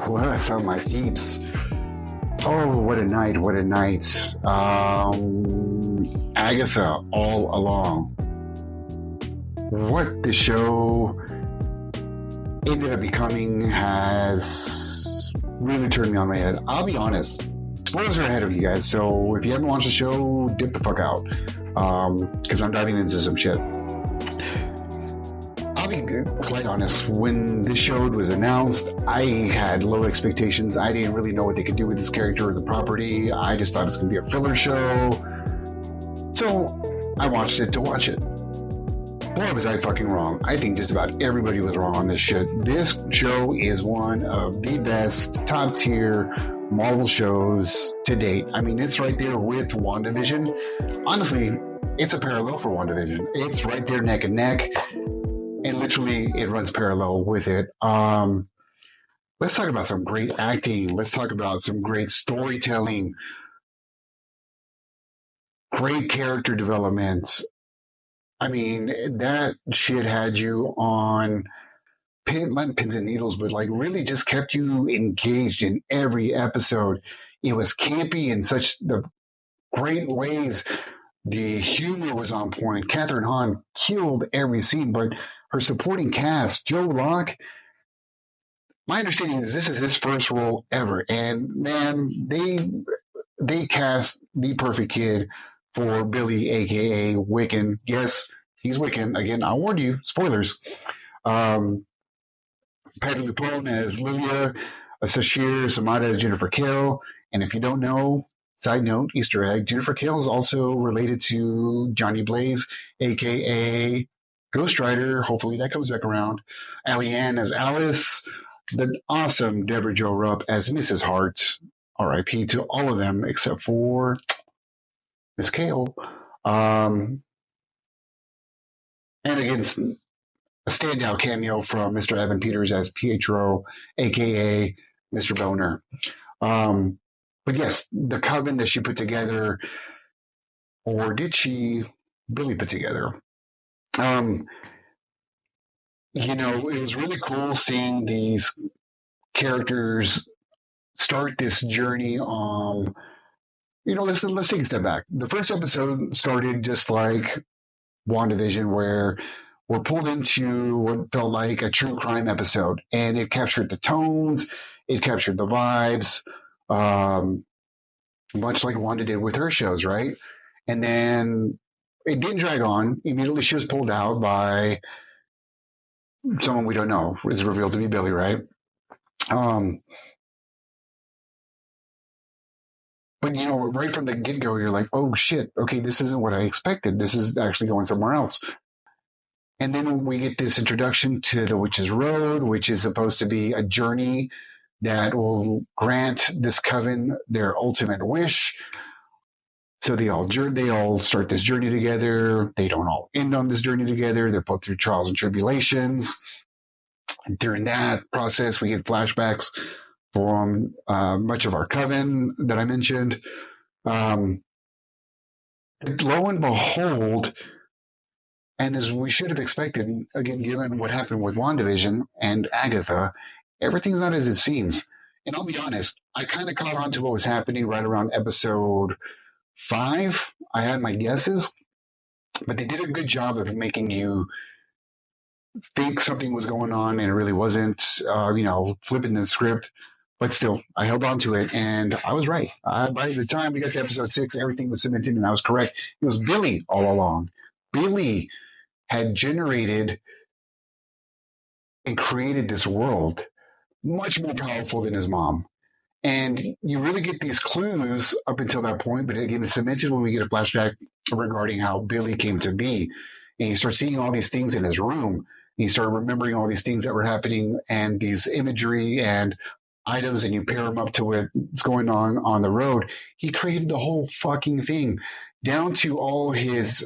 What's up, my peeps? Oh, what a night, what a night. Agatha all along. What the show ended up becoming has really turned me on my head. I'll be honest. Spoilers are ahead of you guys, so if you haven't watched the show, dip the fuck out. Because I'm diving into some shit. I'll be quite honest, when this show was announced, I had low expectations. I didn't really know what they could do with this character or the property. I just thought it was going to be a filler show. So I watched it to watch it. Boy, was I fucking wrong. I think just about everybody was wrong on this shit. This show is one of the best, top tier Marvel shows to date. I mean, it's right there with WandaVision. Honestly, it's a parallel for WandaVision. It's right there neck and neck. And literally, it runs parallel with it. Let's talk about some great acting. Let's talk about some great storytelling. Great character development. I mean, that shit had you on not pins and needles, but like really just kept you engaged in every episode. It was campy in such the great ways. The humor was on point. Catherine Hahn killed every scene, but her supporting cast, Joe Locke, my understanding is this is his first role ever. And man, they cast the perfect kid for Billy, aka Wiccan. Yes, he's Wiccan. Again, I warned you, spoilers. Patty Lupone as Lilia, Sashir Samada as Jennifer Kill. And if you don't know, side note, Easter egg, Jennifer Kill is also related to Johnny Blaze, aka Ghost Rider. Hopefully that comes back around. Allie Ann as Alice. The awesome Deborah Jo Rupp as Mrs. Hart. R.I.P. to all of them except for Miss Kale. And again, a standout cameo from Mr. Evan Peters as Pietro, a.k.a. Mr. Boner. But yes, the coven that she put together, or did she really put together? It was really cool seeing these characters start this journey. Let's take a step back. The first episode started just like WandaVision, where we're pulled into what felt like a true crime episode, and it captured the tones, it captured the vibes, much like Wanda did with her shows, right? And then it didn't drag on. Immediately she was pulled out by someone we don't know. It's revealed to be Billy, right? But, right from the get-go, you're like, oh, shit, okay, this isn't what I expected. This is actually going somewhere else. And then we get this introduction to the Witch's Road, which is supposed to be a journey that will grant this coven their ultimate wish. So they all start this journey together. They don't all end on this journey together. They're put through trials and tribulations. And during that process, we get flashbacks from much of our coven that I mentioned. Lo and behold, and as we should have expected, again, given what happened with WandaVision and Agatha, everything's not as it seems. And I'll be honest, I kind of caught on to what was happening right around episode 5. I had my guesses, but they did a good job of making you think something was going on and it really wasn't, flipping the script. But still, I held on to it, and I was right. By the time we got to episode 6, everything was cemented, and I was correct. It was Billy all along. Billy had generated and created this world much more powerful than his mom. And you really get these clues up until that point, but again, it's cemented when we get a flashback regarding how Billy came to be. And you start seeing all these things in his room. And you start remembering all these things that were happening and these imagery and items, and you pair them up to what's going on the road. He created the whole fucking thing, down to all his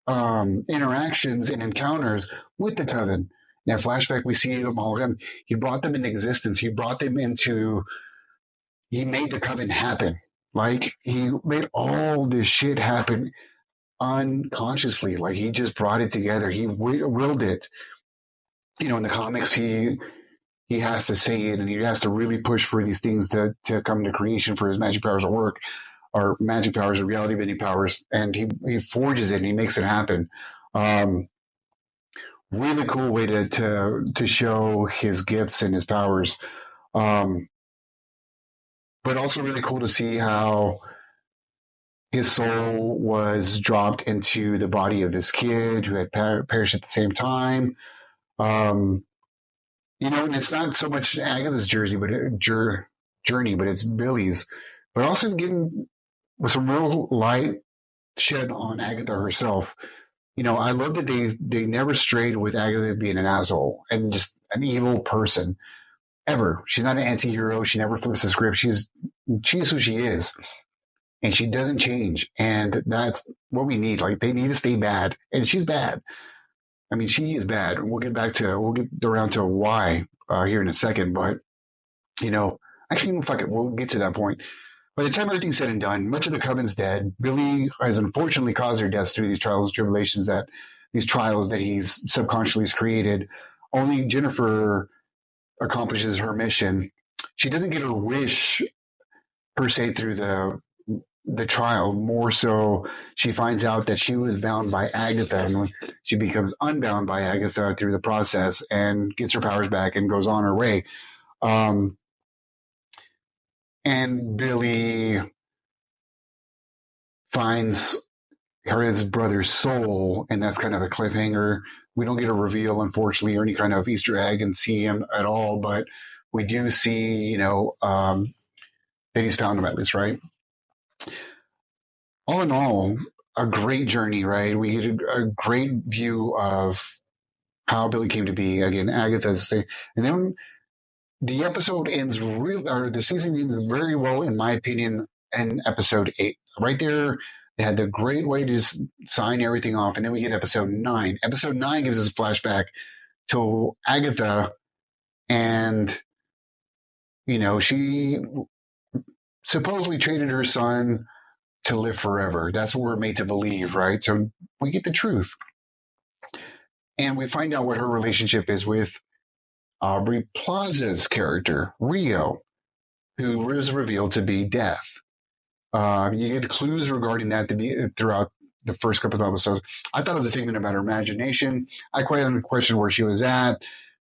interactions and encounters with the coven. In that flashback, we see them all. He brought them into existence. He brought them into. He made the coven happen. Like, he made all this shit happen unconsciously. Like, he just brought it together. He willed it. In the comics, he he has to say it, and he has to really push for these things to come to creation for his magic powers to work, or magic powers or reality bending powers, and he forges it and he makes it happen. Um, really cool way to show his gifts and his powers. Um, but also really cool to see how his soul was dropped into the body of this kid who had perished at the same time. Um, and it's not so much Agatha's journey, but it's Billy's. But also getting with some real light shed on Agatha herself. I love that they never strayed with Agatha being an asshole and just an evil person ever. She's not an anti-hero. She never flips the script. She's who she is, and she doesn't change. And that's what we need. Like, they need to stay bad, and she's bad. I mean, she is bad. We'll get around to why here in a second. But actually, fuck it. We'll get to that point. By the time everything's said and done, much of the Coven's dead. Billy has unfortunately caused their deaths through these trials and tribulations these trials that he's subconsciously created. Only Jennifer accomplishes her mission. She doesn't get her wish per se through the trial. More so, she finds out that she was bound by Agatha, and she becomes unbound by Agatha through the process and gets her powers back and goes on her way. And Billy finds his brother's soul, and that's kind of a cliffhanger. We don't get a reveal, unfortunately, or any kind of Easter egg and see him at all, but we do see, that he's found him at least, right? All in all, a great journey, right? We get a great view of how Billy came to be. Again, Agatha's thing. And then the episode ends the season ends very well, in my opinion, in episode 8. Right there, they had the great way to just sign everything off. And then we get episode 9. Episode 9 gives us a flashback to Agatha, and, she supposedly traded her son to live forever. That's what we're made to believe, right? So we get the truth. And we find out what her relationship is with Aubrey Plaza's character, Rio, who was revealed to be Death. You get clues regarding that throughout the first couple of episodes. I thought it was a figment of her imagination. I quite questioned where she was at,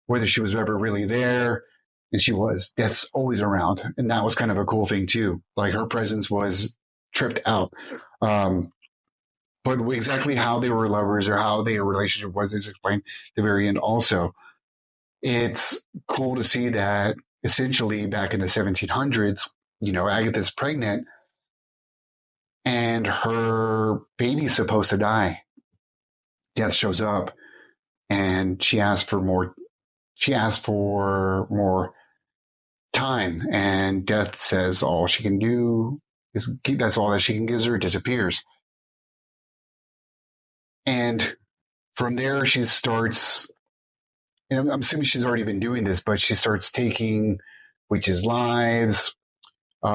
whether she was ever really there. And she was. Death's always around. And that was kind of a cool thing, too. Like, her presence was tripped out. But exactly how they were lovers or how their relationship was is explained at the very end also. It's cool to see that essentially back in the 1700s, Agatha's pregnant and her baby's supposed to die. Death shows up and she asks for more time, and Death says all she can do is that's all that she can give her, disappears. And from there she starts, and I'm assuming she's already been doing this, but she starts taking witches' lives. We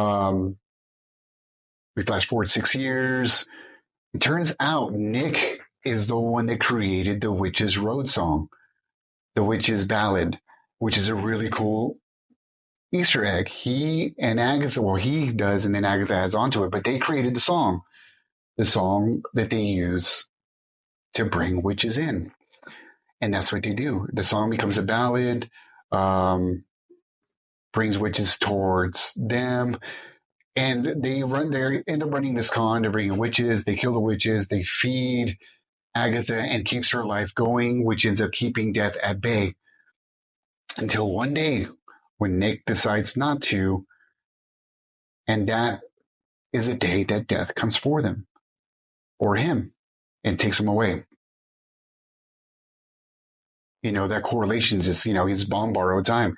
flash forward 6 years. It turns out Nick is the one that created the Witch's Road song, the Witch's Ballad, which is a really cool Easter egg. He and Agatha, he does, and then Agatha adds onto it, but they created the song that they use to bring witches in. And that's what they do. The song becomes a ballad, brings witches towards them. And they end up running this con to bring in witches. They kill the witches. They feed Agatha and keeps her life going, which ends up keeping Death at bay. Until one day when Nick decides not to. And that is a day that Death comes for them or him and takes him away. That correlation is just, he's on borrowed time.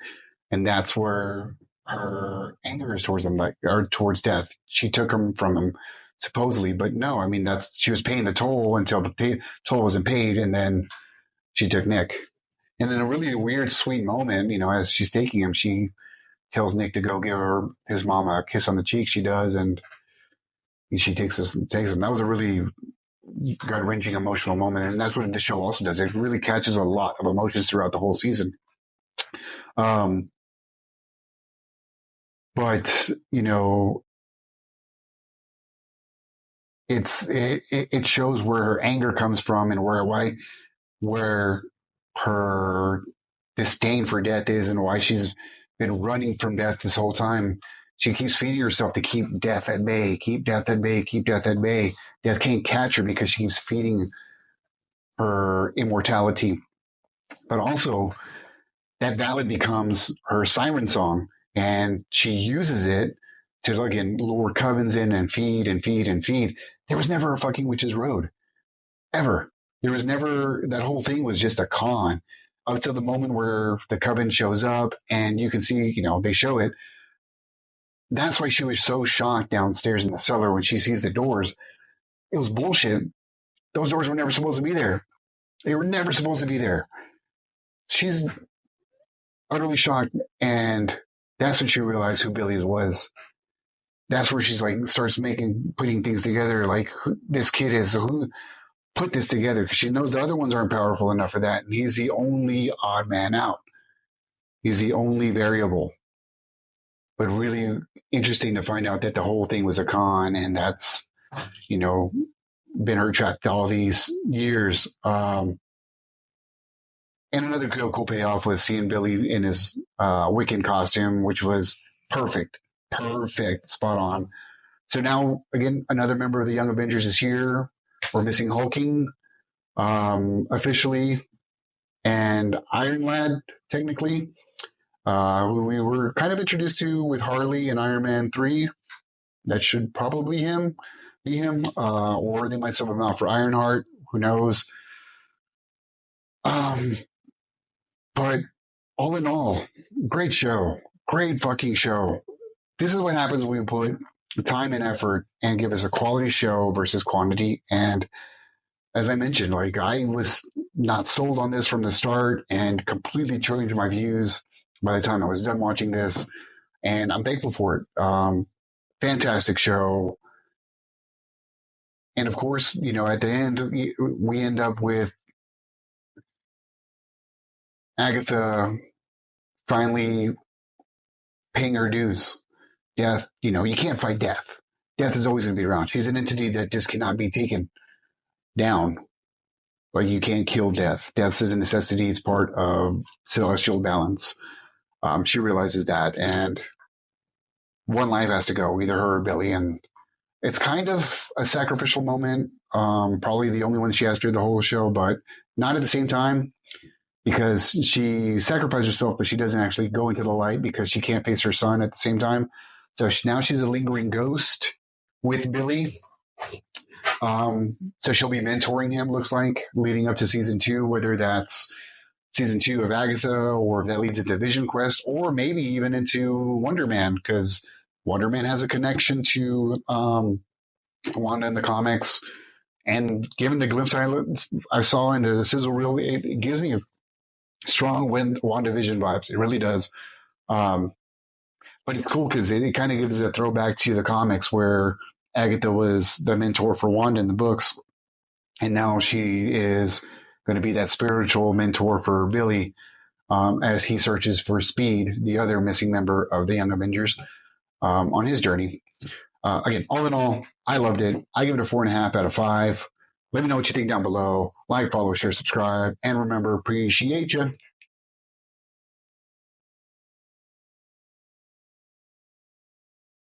And that's where her anger is towards him, or towards Death. She took him from him, supposedly, but no, she was paying the toll until the toll wasn't paid, and then she took Nick. And in a really weird, sweet moment, as she's taking him, she tells Nick to go give her his mom a kiss on the cheek. She does, and she takes him. That was a really gut-wrenching, emotional moment, and that's what the show also does. It really catches a lot of emotions throughout the whole season. Um, but it shows where her anger comes from and where her disdain for death is and why she's been running from death this whole time. She keeps feeding herself to keep death at bay, keep death at bay, keep death at bay. Death can't catch her because she keeps feeding her immortality. But also, that ballad becomes her siren song, and she uses it to, again, lure covens in and feed and feed and feed. There was never a fucking witch's road. Ever. There was never, that whole thing was just a con up to the moment where the coven shows up and you can see, they show it. That's why she was so shocked downstairs in the cellar when she sees the doors. It was bullshit. Those doors were never supposed to be there. They were never supposed to be there. She's utterly shocked, and that's when she realized who Billy was. That's where she's like, starts putting things together, like who this kid is, who put this together, because she knows the other ones aren't powerful enough for that. And he's the only odd man out. He's the only variable. But really interesting to find out that the whole thing was a con, and that's, been her trapped all these years. And another cool payoff was seeing Billy in his Wiccan costume, which was perfect, spot on. So now, again, another member of the Young Avengers is here. We're missing Hulking officially, and Iron Lad, technically, who we were kind of introduced to with Harley in Iron Man 3. That should probably be him, or they might sub him out for Ironheart. Who knows? But all in all, great show. Great fucking show. This is what happens when we put time and effort and give us a quality show versus quantity. And as I mentioned, like, I was not sold on this from the start and completely changed my views by the time I was done watching this. And I'm thankful for it. Fantastic show. And of course, at the end, we end up with Agatha finally paying her dues. Death, you can't fight death. Death is always going to be around. She's an entity that just cannot be taken down. Like, you can't kill death. Death is a necessity. It's part of celestial balance. She realizes that, and one life has to go, either her or Billy. And it's kind of a sacrificial moment. Probably the only one she has through the whole show, but not at the same time, because she sacrificed herself, but she doesn't actually go into the light because she can't face her son at the same time. So now she's a lingering ghost with Billy. So she'll be mentoring him, looks like, leading up to season 2, whether that's season 2 of Agatha, or if that leads into Vision Quest, or maybe even into Wonder Man, because Wonder Man has a connection to Wanda in the comics. And given the glimpse I saw in the sizzle reel, it gives me a strong WandaVision vibes. It really does. But it's cool because it kind of gives a throwback to the comics where Agatha was the mentor for Wanda in the books. And now she is going to be that spiritual mentor for Billy as he searches for Speed, the other missing member of the Young Avengers, on his journey. Again, all in all, I loved it. I give it a 4.5 out of 5. Let me know what you think down below. Like, follow, share, subscribe. And remember, appreciate you.